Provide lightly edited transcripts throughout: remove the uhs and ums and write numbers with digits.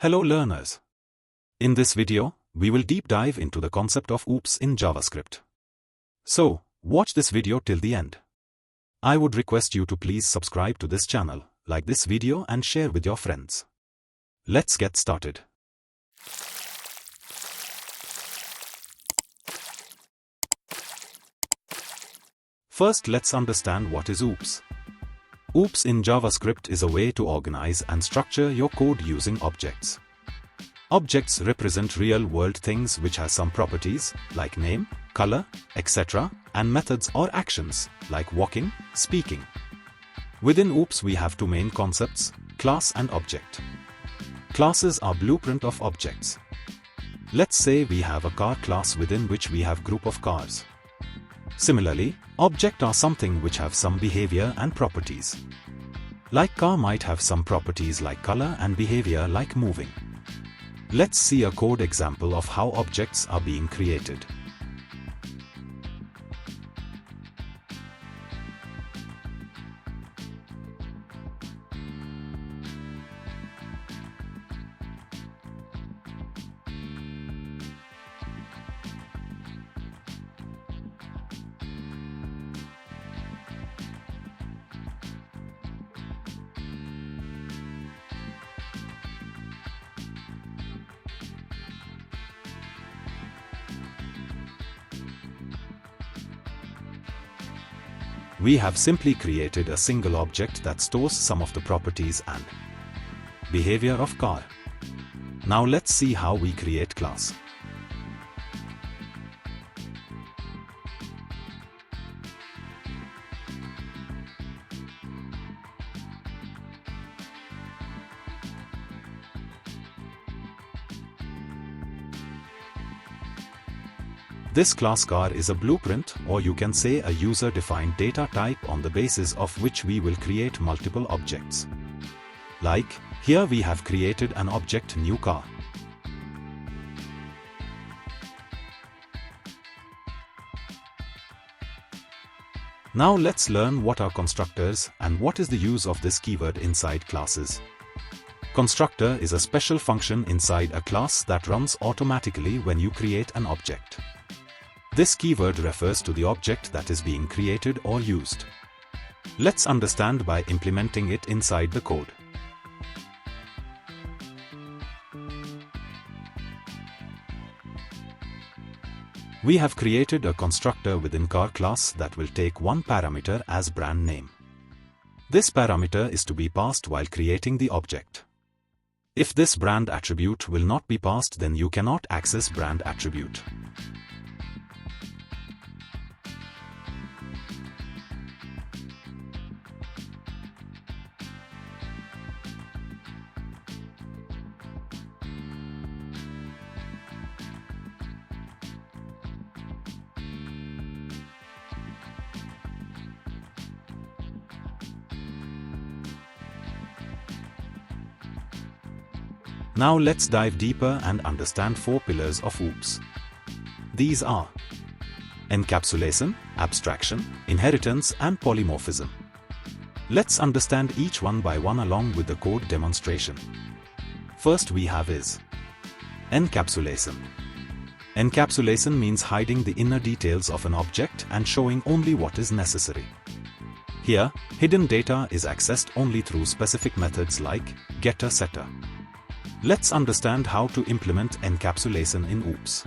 Hello learners. In this video, we will deep dive into the concept of OOPs in JavaScript. So, watch this video till the end. I would request you to please subscribe to this channel, like this video and share with your friends. Let's get started. First, let's understand what is OOPs. OOPs in JavaScript is a way to organize and structure your code using objects. Objects represent real-world things which have some properties, like name, color, etc., and methods or actions, like walking, speaking. Within OOPs we have two main concepts, class and object. Classes are blueprint of objects. Let's say we have a car class within which we have group of cars. Similarly, objects are something which have some behavior and properties. Like car might have some properties like color and behavior like moving. Let's see a code example of how objects are being created. We have simply created a single object that stores some of the properties and behavior of car. Now let's see how we create class. This class car is a blueprint, or you can say a user-defined data type on the basis of which we will create multiple objects. Like, here we have created an object new car. Now let's learn what are constructors and what is the use of this keyword inside classes. Constructor is a special function inside a class that runs automatically when you create an object. This keyword refers to the object that is being created or used. Let's understand by implementing it inside the code. We have created a constructor within car class that will take one parameter as brand name. This parameter is to be passed while creating the object. If this brand attribute will not be passed, then you cannot access brand attribute. Now let's dive deeper and understand four pillars of OOPs. These are Encapsulation, Abstraction, Inheritance and Polymorphism. Let's understand each one by one along with the code demonstration. First we have is Encapsulation. Encapsulation means hiding the inner details of an object and showing only what is necessary. Here, hidden data is accessed only through specific methods like getter, setter. Let's understand how to implement encapsulation in OOPs.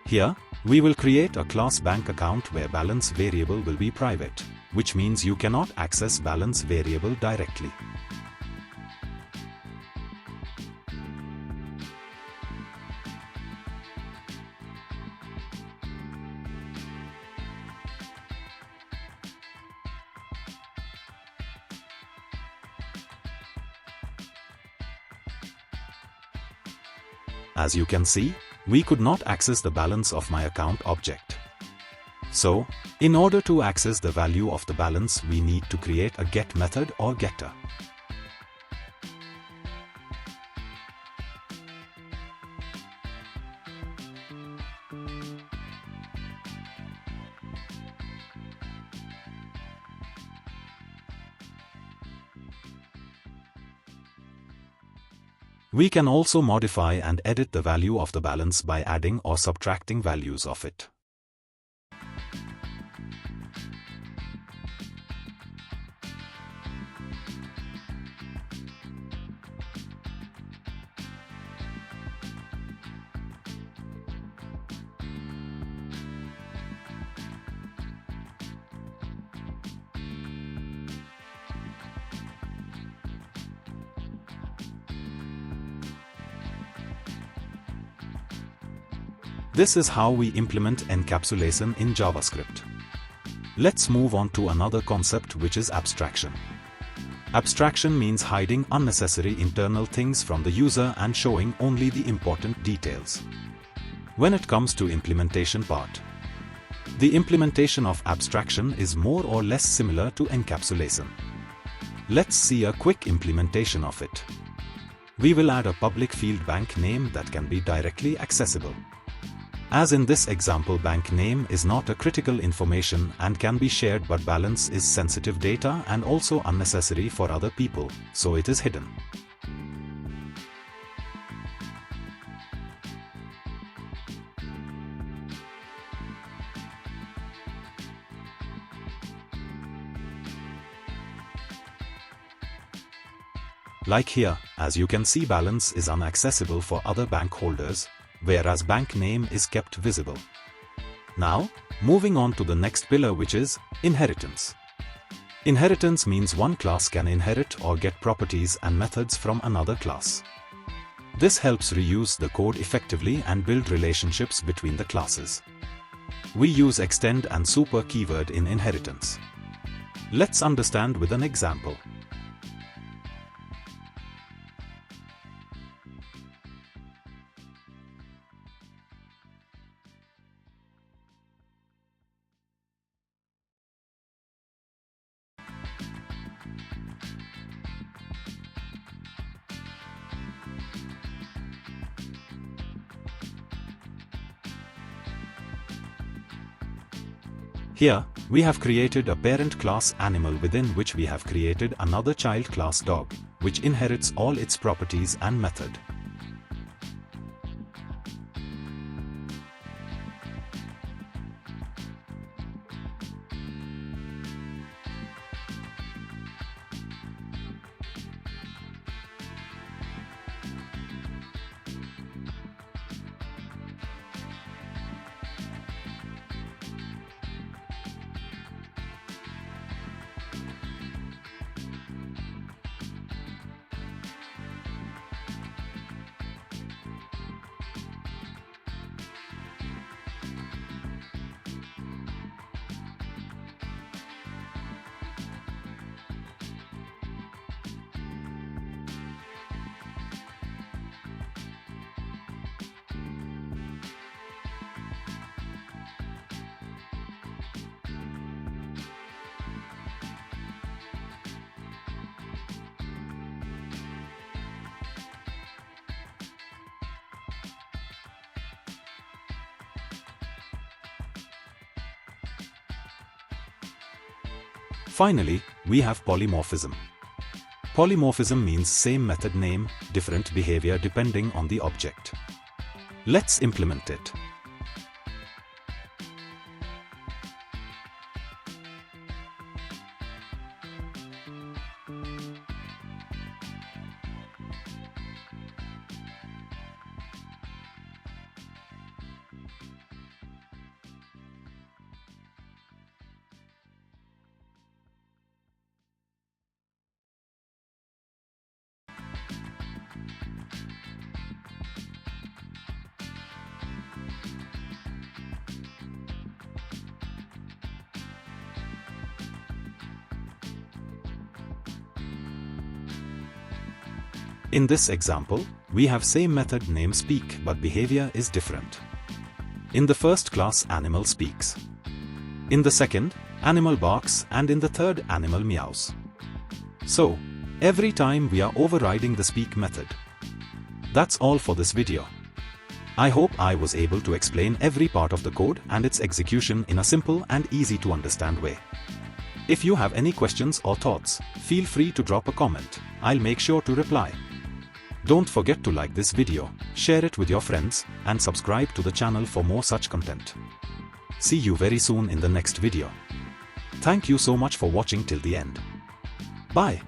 Here, we will create a class bank account where balance variable will be private, which means you cannot access balance variable directly. As you can see, we could not access the balance of my account object. So, in order to access the value of the balance, we need to create a get method or getter. We can also modify and edit the value of the balance by adding or subtracting values of it. This is how we implement encapsulation in JavaScript. Let's move on to another concept, which is abstraction. Abstraction means hiding unnecessary internal things from the user and showing only the important details. When it comes to implementation part, the implementation of abstraction is more or less similar to encapsulation. Let's see a quick implementation of it. We will add a public field bank name that can be directly accessible. As in this example, bank name is not a critical information and can be shared, but balance is sensitive data and also unnecessary for other people, so it is hidden. Like here, as you can see, balance is inaccessible for other bank holders, whereas bank name is kept visible. Now, moving on to the next pillar, which is inheritance. Inheritance means one class can inherit or get properties and methods from another class. This helps reuse the code effectively and build relationships between the classes. We use extend and super keyword in inheritance. Let's understand with an example. Here, we have created a parent class animal within which we have created another child class dog, which inherits all its properties and method. Finally, we have polymorphism. Polymorphism means same method name, different behavior depending on the object. Let's implement it. In this example, we have same method name speak, but behavior is different. In the first class, animal speaks. In the second, animal barks, and in the third, animal meows. So, every time we are overriding the speak method. That's all for this video. I hope I was able to explain every part of the code and its execution in a simple and easy to understand way. If you have any questions or thoughts, feel free to drop a comment. I'll make sure to reply. Don't forget to like this video, share it with your friends, and subscribe to the channel for more such content. See you very soon in the next video. Thank you so much for watching till the end. Bye.